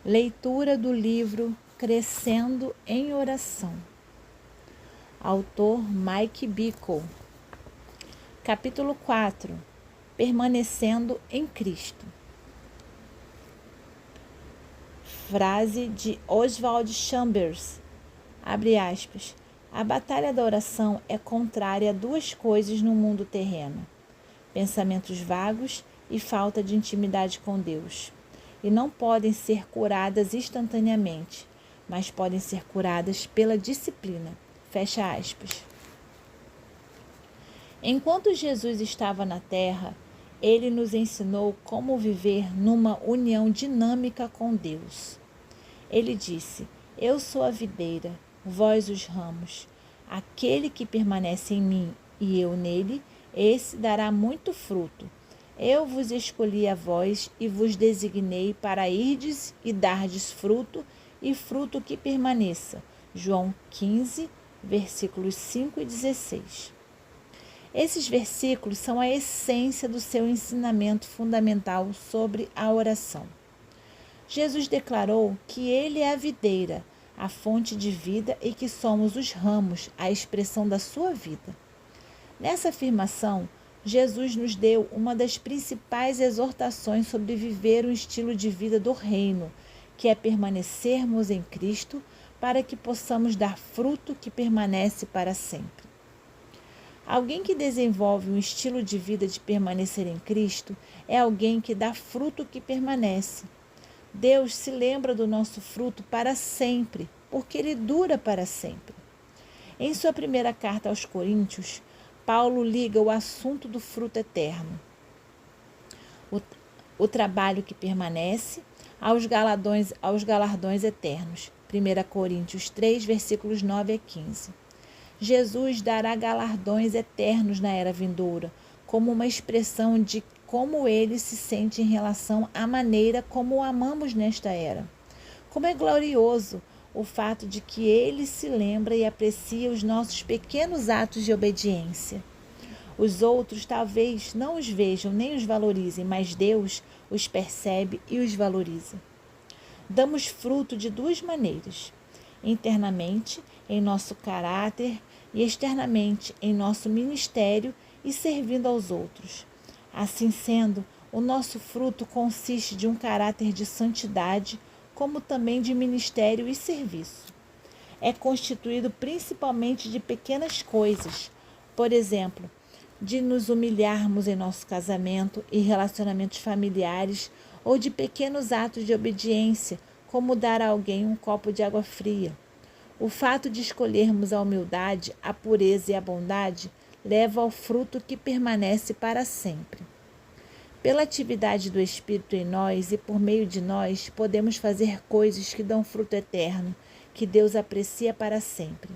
Leitura do livro Crescendo em Oração. Autor Mike Bickle. Capítulo 4. Permanecendo em Cristo. Frase de Oswald Chambers, abre aspas, a batalha da oração é contrária a duas coisas no mundo terreno, pensamentos vagos e falta de intimidade com Deus, e não podem ser curadas instantaneamente, mas podem ser curadas pela disciplina, fecha aspas. Enquanto Jesus estava na terra, ele nos ensinou como viver numa união dinâmica com Deus. Ele disse, eu sou a videira, vós os ramos. Aquele que permanece em mim e eu nele, esse dará muito fruto. Eu vos escolhi a vós e vos designei para irdes e dardes fruto, e fruto que permaneça. João 15, versículos 5 e 16. Esses versículos são a essência do seu ensinamento fundamental sobre a oração. Jesus declarou que ele é a videira, a fonte de vida, e que somos os ramos, a expressão da sua vida. Nessa afirmação, Jesus nos deu uma das principais exortações sobre viver um estilo de vida do reino, que é permanecermos em Cristo para que possamos dar fruto que permanece para sempre. Alguém que desenvolve um estilo de vida de permanecer em Cristo é alguém que dá fruto que permanece. Deus se lembra do nosso fruto para sempre, porque ele dura para sempre. Em sua primeira carta aos Coríntios, Paulo liga o assunto do fruto eterno, o trabalho que permanece, aos galardões eternos. 1 Coríntios 3, versículos 9 a 15. Jesus dará galardões eternos na era vindoura, como uma expressão de como ele se sente em relação à maneira como o amamos nesta era. Como é glorioso o fato de que ele se lembra e aprecia os nossos pequenos atos de obediência. Os outros talvez não os vejam nem os valorizem, mas Deus os percebe e os valoriza. Damos fruto de duas maneiras: internamente, em nosso caráter, e externamente, em nosso ministério e servindo aos outros. Assim sendo, o nosso fruto consiste de um caráter de santidade, como também de ministério e serviço. É constituído principalmente de pequenas coisas, por exemplo, de nos humilharmos em nosso casamento e relacionamentos familiares, ou de pequenos atos de obediência, como dar a alguém um copo de água fria. O fato de escolhermos a humildade, a pureza e a bondade leva ao fruto que permanece para sempre. Pela atividade do Espírito em nós e por meio de nós, podemos fazer coisas que dão fruto eterno, que Deus aprecia para sempre.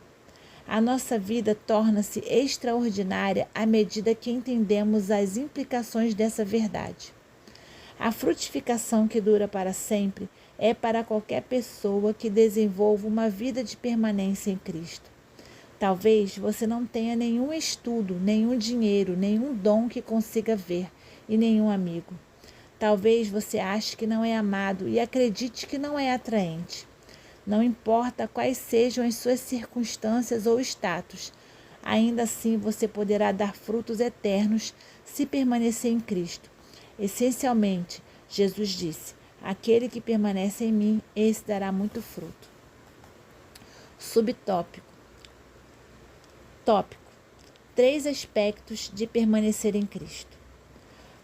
A nossa vida torna-se extraordinária à medida que entendemos as implicações dessa verdade. A frutificação que dura para sempre é para qualquer pessoa que desenvolva uma vida de permanência em Cristo. Talvez você não tenha nenhum estudo, nenhum dinheiro, nenhum dom que consiga ver e nenhum amigo. Talvez você ache que não é amado e acredite que não é atraente. Não importa quais sejam as suas circunstâncias ou status, ainda assim você poderá dar frutos eternos se permanecer em Cristo. Essencialmente, Jesus disse, aquele que permanece em mim, esse dará muito fruto. Subtópico. Tópico. 3 aspectos de permanecer em Cristo.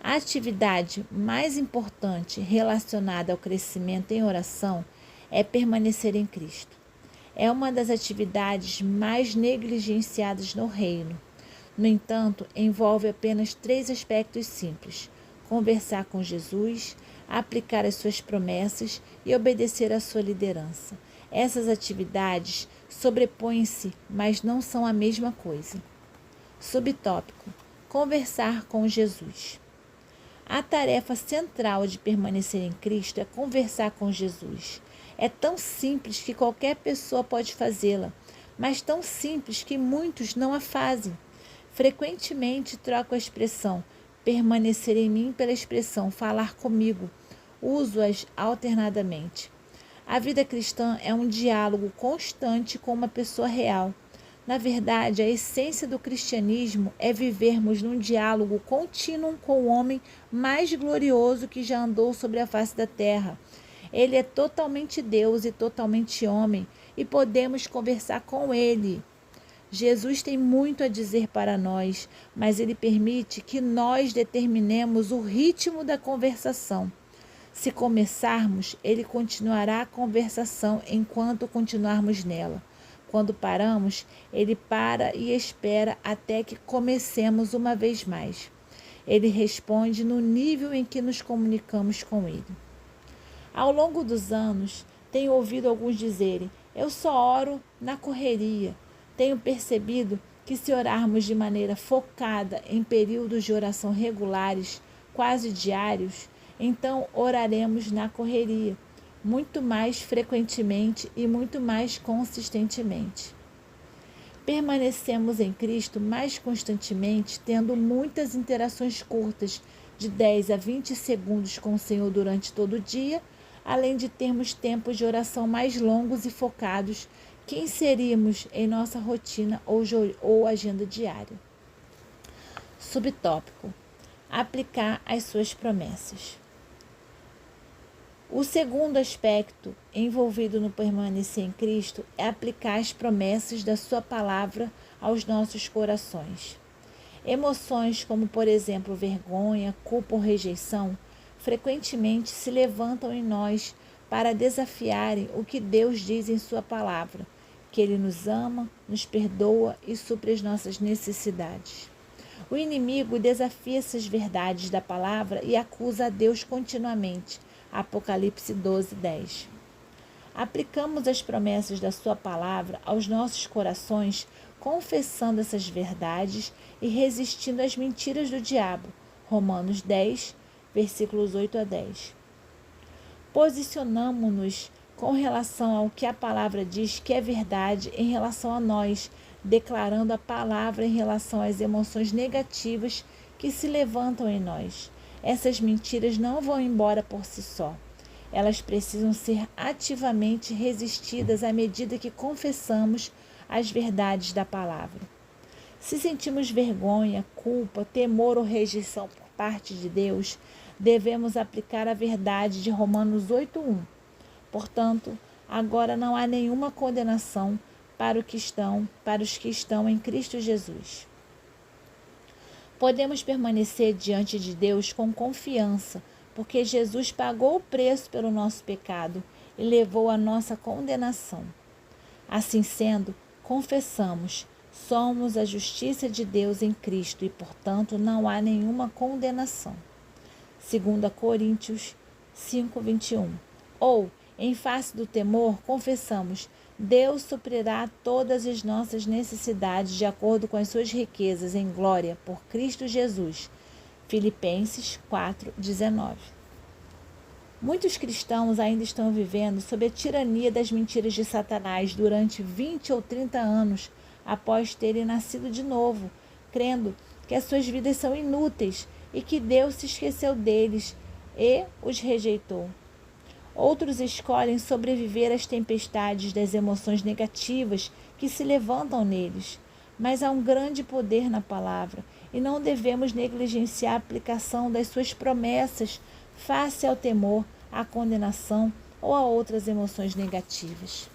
A atividade mais importante relacionada ao crescimento em oração é permanecer em Cristo. É uma das atividades mais negligenciadas no reino. No entanto, envolve apenas 3 aspectos simples: conversar com Jesus, aplicar as suas promessas e obedecer à sua liderança. Essas atividades sobrepõem-se, mas não são a mesma coisa. Subtópico: conversar com Jesus. A tarefa central de permanecer em Cristo é conversar com Jesus. É tão simples que qualquer pessoa pode fazê-la, mas tão simples que muitos não a fazem. Frequentemente troco a expressão permanecer em mim pela expressão falar comigo. Uso-as alternadamente. A vida cristã é um diálogo constante com uma pessoa real. Na verdade, a essência do cristianismo é vivermos num diálogo contínuo com o homem mais glorioso que já andou sobre a face da terra. Ele é totalmente Deus e totalmente homem, e podemos conversar com ele. Jesus tem muito a dizer para nós, mas ele permite que nós determinemos o ritmo da conversação. Se começarmos, ele continuará a conversação enquanto continuarmos nela. Quando paramos, ele para e espera até que comecemos uma vez mais. Ele responde no nível em que nos comunicamos com ele. Ao longo dos anos, tenho ouvido alguns dizerem: eu só oro na correria. Tenho percebido que se orarmos de maneira focada em períodos de oração regulares, quase diários, então oraremos na correria, muito mais frequentemente e muito mais consistentemente. Permanecemos em Cristo mais constantemente, tendo muitas interações curtas, de 10 a 20 segundos com o Senhor durante todo o dia, além de termos tempos de oração mais longos e focados que inserimos em nossa rotina ou agenda diária. Subtópico: aplicar as suas promessas. O segundo aspecto envolvido no permanecer em Cristo é aplicar as promessas da sua palavra aos nossos corações. Emoções como, por exemplo, vergonha, culpa ou rejeição, frequentemente se levantam em nós para desafiarem o que Deus diz em sua palavra, que Ele nos ama, nos perdoa e supre as nossas necessidades. O inimigo desafia essas verdades da palavra e acusa a Deus continuamente. Apocalipse 12, 10. Aplicamos as promessas da sua palavra aos nossos corações, confessando essas verdades e resistindo às mentiras do diabo. Romanos 10, versículos 8 a 10. Posicionamo-nos com relação ao que a palavra diz que é verdade em relação a nós, declarando a palavra em relação às emoções negativas que se levantam em nós. Essas mentiras não vão embora por si só. Elas precisam ser ativamente resistidas à medida que confessamos as verdades da palavra. Se sentimos vergonha, culpa, temor ou rejeição por parte de Deus, devemos aplicar a verdade de Romanos 8:1. Portanto, agora não há nenhuma condenação para os que estão em Cristo Jesus. Podemos permanecer diante de Deus com confiança, porque Jesus pagou o preço pelo nosso pecado e levou a nossa condenação. Assim sendo, confessamos: somos a justiça de Deus em Cristo e, portanto, não há nenhuma condenação. 2 Coríntios 5:21. Ou, em face do temor, confessamos: Deus suprirá todas as nossas necessidades de acordo com as suas riquezas em glória por Cristo Jesus. Filipenses 4:19. Muitos cristãos ainda estão vivendo sob a tirania das mentiras de Satanás durante 20 ou 30 anos após terem nascido de novo, crendo que as suas vidas são inúteis e que Deus se esqueceu deles e os rejeitou. Outros escolhem sobreviver às tempestades das emoções negativas que se levantam neles. Mas há um grande poder na palavra e não devemos negligenciar a aplicação das suas promessas face ao temor, à condenação ou a outras emoções negativas.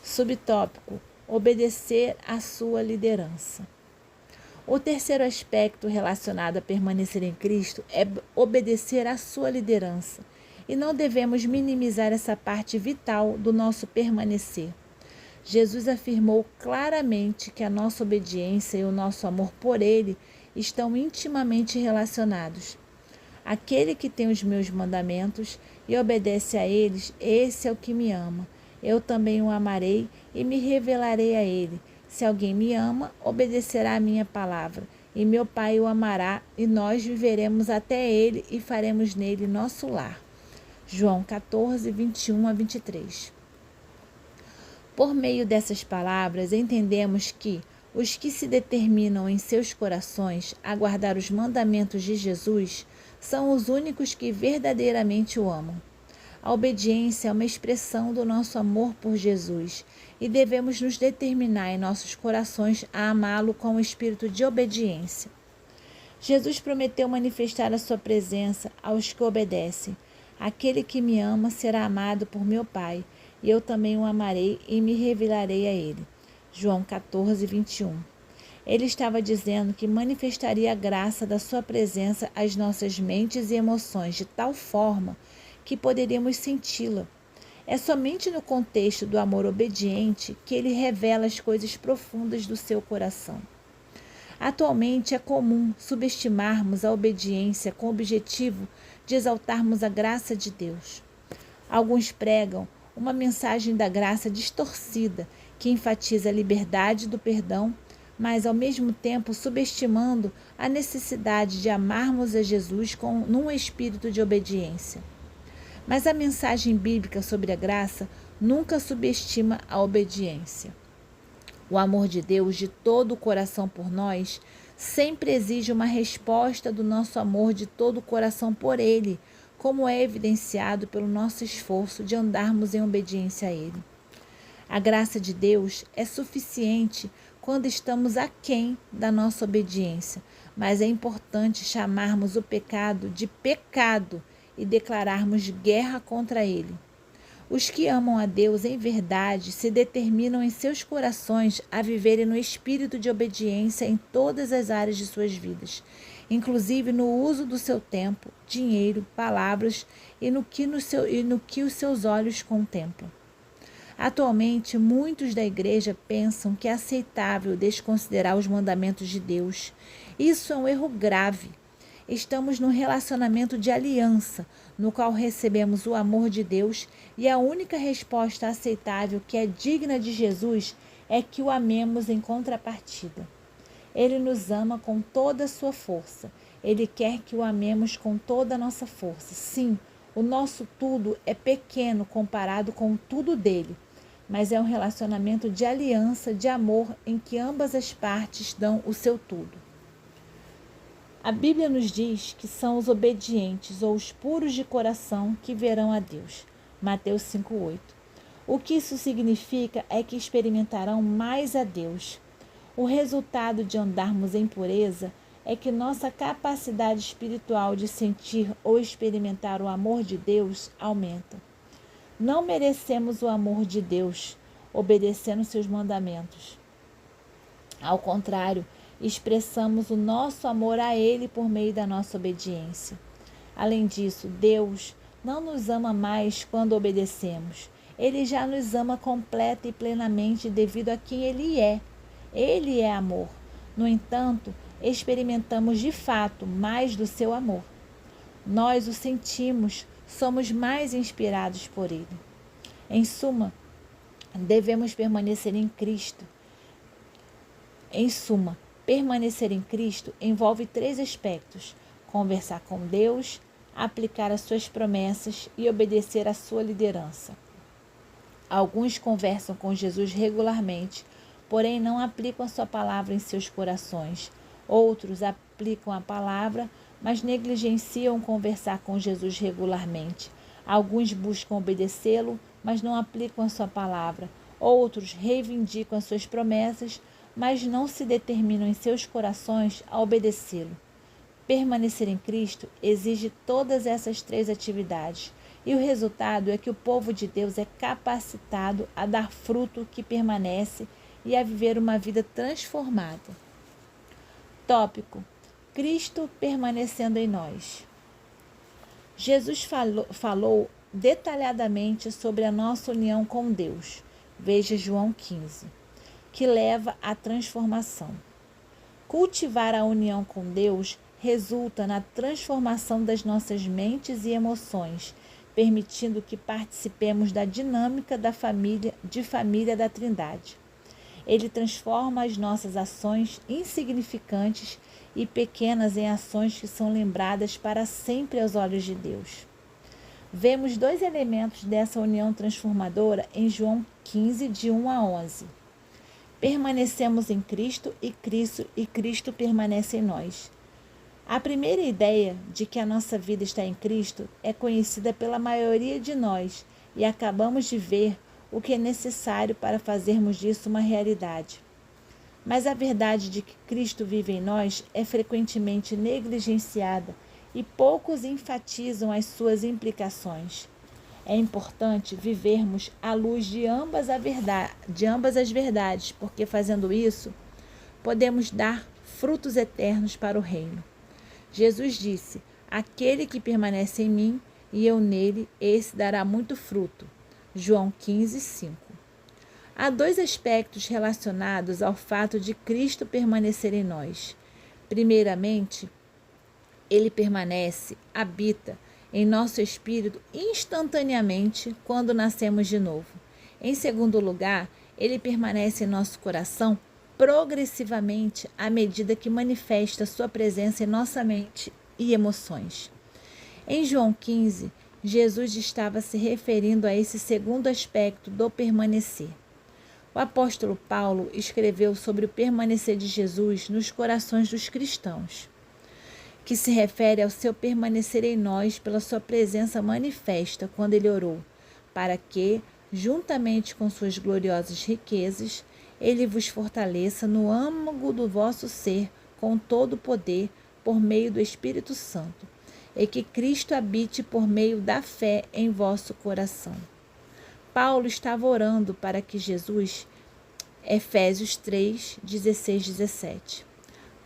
Subtópico: obedecer à sua liderança. O terceiro aspecto relacionado a permanecer em Cristo é obedecer à sua liderança. E não devemos minimizar essa parte vital do nosso permanecer. Jesus afirmou claramente que a nossa obediência e o nosso amor por Ele estão intimamente relacionados. Aquele que tem os meus mandamentos e obedece a eles, esse é o que me ama. Eu também o amarei e me revelarei a ele. Se alguém me ama, obedecerá a minha palavra. E meu Pai o amará, e nós viveremos até ele e faremos nele nosso lar. João 14, 21 a 23. Por meio dessas palavras, entendemos que os que se determinam em seus corações a guardar os mandamentos de Jesus são os únicos que verdadeiramente o amam. A obediência é uma expressão do nosso amor por Jesus e devemos nos determinar em nossos corações a amá-lo com o espírito de obediência. Jesus prometeu manifestar a sua presença aos que obedecem. Aquele que me ama será amado por meu Pai, e eu também o amarei e me revelarei a ele. João 14, 21. Ele estava dizendo que manifestaria a graça da sua presença às nossas mentes e emoções de tal forma que poderíamos senti-la. É somente no contexto do amor obediente que ele revela as coisas profundas do seu coração. Atualmente é comum subestimarmos a obediência com o objetivo de exaltarmos a graça de Deus. Alguns pregam uma mensagem da graça distorcida que enfatiza a liberdade do perdão, mas ao mesmo tempo subestimando a necessidade de amarmos a Jesus num espírito de obediência. Mas a mensagem bíblica sobre a graça nunca subestima a obediência. O amor de Deus de todo o coração por nós sempre exige uma resposta do nosso amor de todo o coração por Ele, como é evidenciado pelo nosso esforço de andarmos em obediência a Ele. A graça de Deus é suficiente quando estamos aquém da nossa obediência, mas é importante chamarmos o pecado de pecado e declararmos guerra contra ele. Os que amam a Deus em verdade se determinam em seus corações a viverem no espírito de obediência em todas as áreas de suas vidas, inclusive no uso do seu tempo, dinheiro, palavras e no que os seus olhos contemplam. Atualmente, muitos da igreja pensam que é aceitável desconsiderar os mandamentos de Deus. Isso é um erro grave. Estamos num relacionamento de aliança, no qual recebemos o amor de Deus, e a única resposta aceitável que é digna de Jesus é que o amemos em contrapartida. Ele nos ama com toda a sua força. Ele quer que o amemos com toda a nossa força. Sim, o nosso tudo é pequeno comparado com o tudo dele, mas é um relacionamento de aliança, de amor, em que ambas as partes dão o seu tudo. A Bíblia nos diz que são os obedientes ou os puros de coração que verão a Deus. Mateus 5,8. O que isso significa é que experimentarão mais a Deus. O resultado de andarmos em pureza é que nossa capacidade espiritual de sentir ou experimentar o amor de Deus aumenta. Não merecemos o amor de Deus obedecendo seus mandamentos. Ao contrário, expressamos o nosso amor a Ele por meio da nossa obediência. Além disso, Deus não nos ama mais quando obedecemos. Ele já nos ama completa e plenamente devido a quem Ele é. Ele é amor. No entanto, experimentamos de fato mais do seu amor. Nós o sentimos, somos mais inspirados por Ele. Em suma, devemos permanecer em Cristo. Permanecer em Cristo envolve 3 aspectos: conversar com Deus, aplicar as suas promessas e obedecer à sua liderança. Alguns conversam com Jesus regularmente, porém não aplicam a sua palavra em seus corações. Outros aplicam a palavra, mas negligenciam conversar com Jesus regularmente. Alguns buscam obedecê-lo, mas não aplicam a sua palavra. Outros reivindicam as suas promessas, mas não se determinam em seus corações a obedecê-lo. Permanecer em Cristo exige todas essas 3 atividades, e o resultado é que o povo de Deus é capacitado a dar fruto que permanece e a viver uma vida transformada. Tópico: Cristo permanecendo em nós. Jesus falou detalhadamente sobre a nossa união com Deus. Veja João 15. Que leva à transformação. Cultivar a união com Deus resulta na transformação das nossas mentes e emoções, permitindo que participemos da dinâmica da família da Trindade. Ele transforma as nossas ações insignificantes e pequenas em ações que são lembradas para sempre aos olhos de Deus. Vemos 2 elementos dessa união transformadora em João 15, de 1 a 11. Permanecemos em Cristo e Cristo permanece em nós. A primeira ideia de que a nossa vida está em Cristo é conhecida pela maioria de nós e acabamos de ver o que é necessário para fazermos disso uma realidade. Mas a verdade de que Cristo vive em nós é frequentemente negligenciada e poucos enfatizam as suas implicações. É importante vivermos à luz de ambas as verdades, porque fazendo isso, podemos dar frutos eternos para o reino. Jesus disse: aquele que permanece em mim e eu nele, esse dará muito fruto. João 15, 5. Há dois aspectos relacionados ao fato de Cristo permanecer em nós. Primeiramente, ele permanece, habita em nosso espírito instantaneamente quando nascemos de novo. Em segundo lugar, ele permanece em nosso coração progressivamente à medida que manifesta sua presença em nossa mente e emoções. Em João 15, Jesus estava se referindo a esse segundo aspecto do permanecer. O apóstolo Paulo escreveu sobre o permanecer de Jesus nos corações dos cristãos, que se refere ao seu permanecer em nós pela sua presença manifesta quando ele orou, para que, juntamente com suas gloriosas riquezas, ele vos fortaleça no âmago do vosso ser com todo o poder por meio do Espírito Santo, e que Cristo habite por meio da fé em vosso coração. Paulo estava orando para que Jesus, Efésios 3, 16, 17.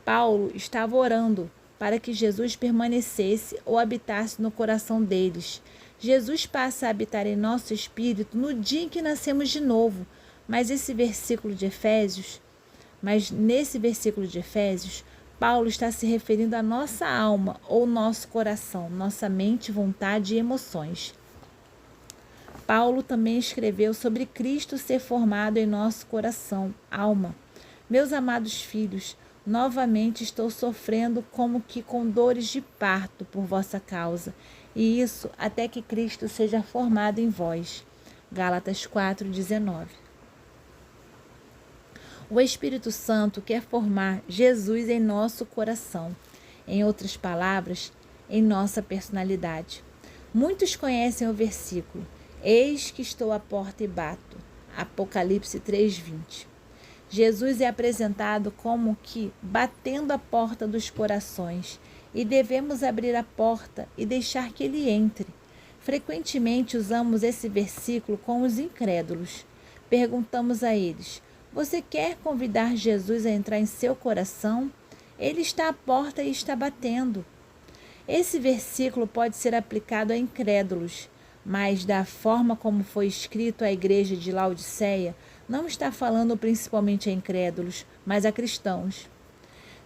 Paulo estava orando para que Jesus permanecesse ou habitasse no coração deles. Jesus passa a habitar em nosso espírito no dia em que nascemos de novo, mas nesse versículo de Efésios, Paulo está se referindo à nossa alma ou nosso coração, nossa mente, vontade e emoções. Paulo também escreveu sobre Cristo ser formado em nosso coração, alma. Meus amados filhos, novamente estou sofrendo como que com dores de parto por vossa causa, e isso até que Cristo seja formado em vós. Gálatas 4:19. O Espírito Santo quer formar Jesus em nosso coração, em outras palavras, em nossa personalidade. Muitos conhecem o versículo: eis que estou à porta e bato. Apocalipse 3:20. Jesus é apresentado como que batendo a porta dos corações, e devemos abrir a porta e deixar que ele entre. Frequentemente usamos esse versículo com os incrédulos. Perguntamos a eles: você quer convidar Jesus a entrar em seu coração? Ele está à porta e está batendo. Esse versículo pode ser aplicado a incrédulos, mas da forma como foi escrito à igreja de Laodiceia, não está falando principalmente a incrédulos, mas a cristãos.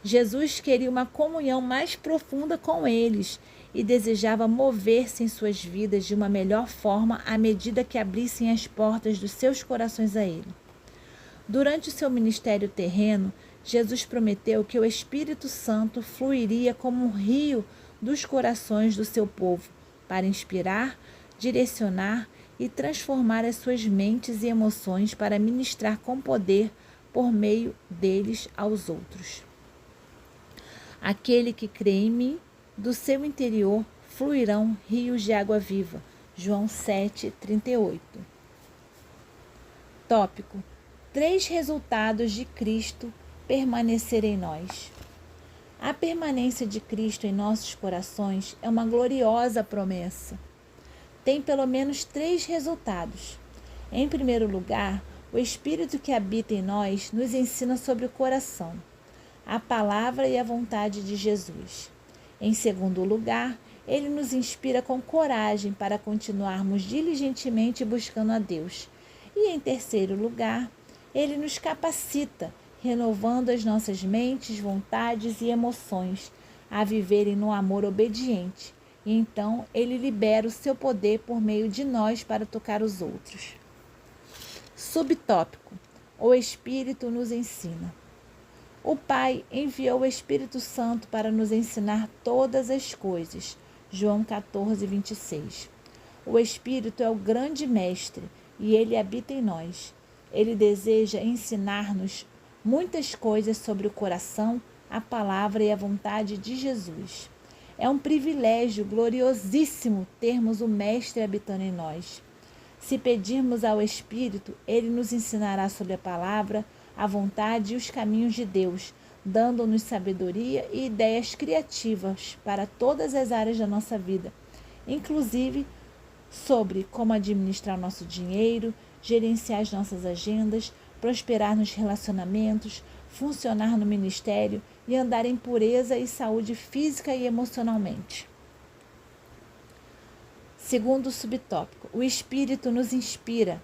Jesus queria uma comunhão mais profunda com eles e desejava mover-se em suas vidas de uma melhor forma à medida que abrissem as portas dos seus corações a ele. Durante o seu ministério terreno, Jesus prometeu que o Espírito Santo fluiria como um rio dos corações do seu povo, para inspirar, direcionar e transformar as suas mentes e emoções para ministrar com poder por meio deles aos outros. Aquele que crê em mim, do seu interior fluirão rios de água viva. João 7:38. Tópico: 3 resultados de Cristo permanecer em nós. A permanência de Cristo em nossos corações é uma gloriosa promessa. Tem pelo menos 3 resultados. Em primeiro lugar, o Espírito que habita em nós nos ensina sobre o coração, a palavra e a vontade de Jesus. Em segundo lugar, ele nos inspira com coragem para continuarmos diligentemente buscando a Deus. E em terceiro lugar, ele nos capacita, renovando as nossas mentes, vontades e emoções a viverem no amor obediente. E então ele libera o seu poder por meio de nós para tocar os outros. Subtópico: o Espírito nos ensina. O Pai enviou o Espírito Santo para nos ensinar todas as coisas. João 14:26. O Espírito é o grande mestre e ele habita em nós. Ele deseja ensinar-nos muitas coisas sobre o coração, a palavra e a vontade de Jesus. É um privilégio gloriosíssimo termos o Mestre habitando em nós. Se pedirmos ao Espírito, ele nos ensinará sobre a palavra, a vontade e os caminhos de Deus, dando-nos sabedoria e ideias criativas para todas as áreas da nossa vida, inclusive sobre como administrar o nosso dinheiro, gerenciar as nossas agendas, prosperar nos relacionamentos, funcionar no ministério e andar em pureza e saúde física e emocionalmente. Segundo subtópico, o Espírito nos inspira.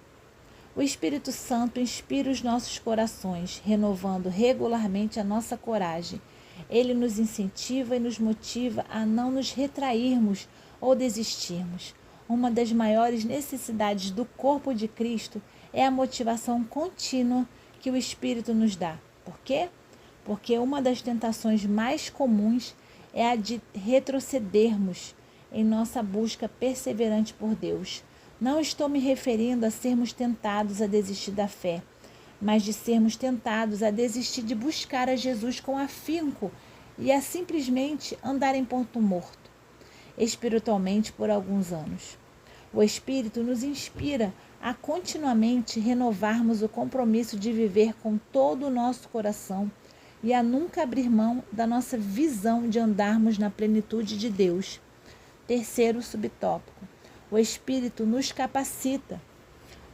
O Espírito Santo inspira os nossos corações, renovando regularmente a nossa coragem. Ele nos incentiva e nos motiva a não nos retrairmos ou desistirmos. Uma das maiores necessidades do corpo de Cristo é a motivação contínua que o Espírito nos dá. Por quê? Porque uma das tentações mais comuns é a de retrocedermos em nossa busca perseverante por Deus. Não estou me referindo a sermos tentados a desistir da fé, mas de sermos tentados a desistir de buscar a Jesus com afinco e a simplesmente andar em ponto morto, espiritualmente por alguns anos. O Espírito nos inspira a continuamente renovarmos o compromisso de viver com todo o nosso coração e a nunca abrir mão da nossa visão de andarmos na plenitude de Deus. Terceiro subtópico, o Espírito nos capacita.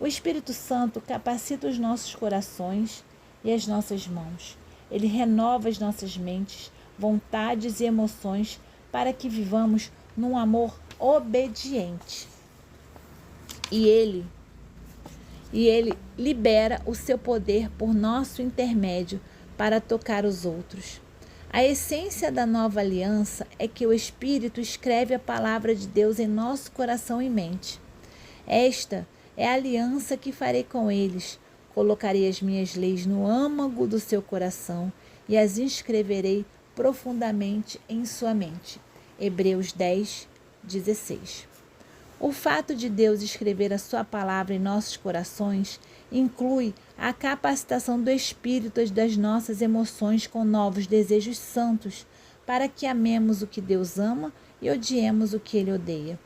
O Espírito Santo capacita os nossos corações e as nossas mãos. Ele renova as nossas mentes, vontades e emoções para que vivamos num amor obediente. E ele libera o seu poder por nosso intermédio para tocar os outros. A essência da nova aliança é que o Espírito escreve a palavra de Deus em nosso coração e mente. Esta é a aliança que farei com eles. Colocarei as minhas leis no âmago do seu coração e as inscreverei profundamente em sua mente. Hebreus 10, 16. O fato de Deus escrever a sua palavra em nossos corações inclui a capacitação do Espírito das nossas emoções com novos desejos santos, para que amemos o que Deus ama e odiemos o que Ele odeia.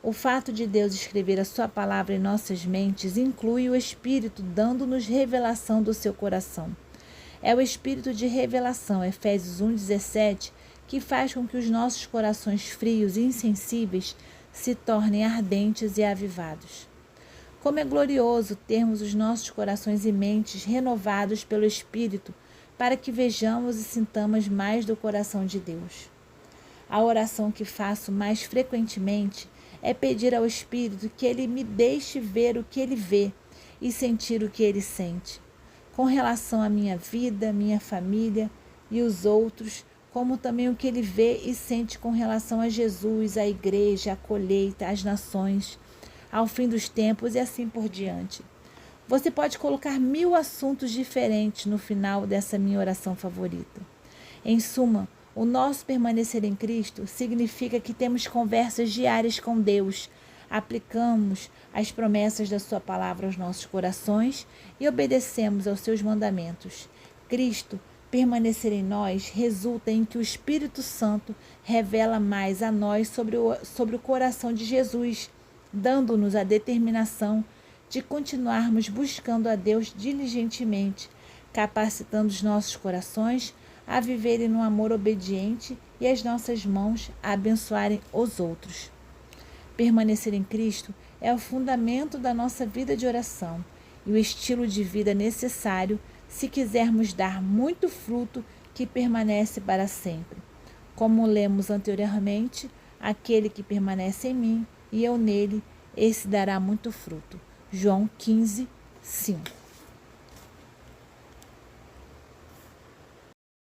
O fato de Deus escrever a sua palavra em nossas mentes inclui o Espírito dando-nos revelação do seu coração. É o Espírito de revelação, Efésios 1,17, que faz com que os nossos corações frios e insensíveis se tornem ardentes e avivados. Como é glorioso termos os nossos corações e mentes renovados pelo Espírito para que vejamos e sintamos mais do coração de Deus. A oração que faço mais frequentemente é pedir ao Espírito que Ele me deixe ver o que Ele vê e sentir o que Ele sente, com relação à minha vida, minha família e os outros, como também o que Ele vê e sente com relação a Jesus, a igreja, a colheita, as nações, ao fim dos tempos e assim por diante. Você pode colocar 1000 assuntos diferentes no final dessa minha oração favorita. Em suma, o nosso permanecer em Cristo significa que temos conversas diárias com Deus, aplicamos as promessas da sua palavra aos nossos corações e obedecemos aos seus mandamentos. Cristo permanecer em nós resulta em que o Espírito Santo revela mais a nós sobre o coração de Jesus, dando-nos a determinação de continuarmos buscando a Deus diligentemente, capacitando os nossos corações a viverem no amor obediente e as nossas mãos a abençoarem os outros. Permanecer em Cristo é o fundamento da nossa vida de oração e o estilo de vida necessário se quisermos dar muito fruto que permanece para sempre. Como lemos anteriormente, aquele que permanece em mim e eu nele, esse dará muito fruto. João 15, 5.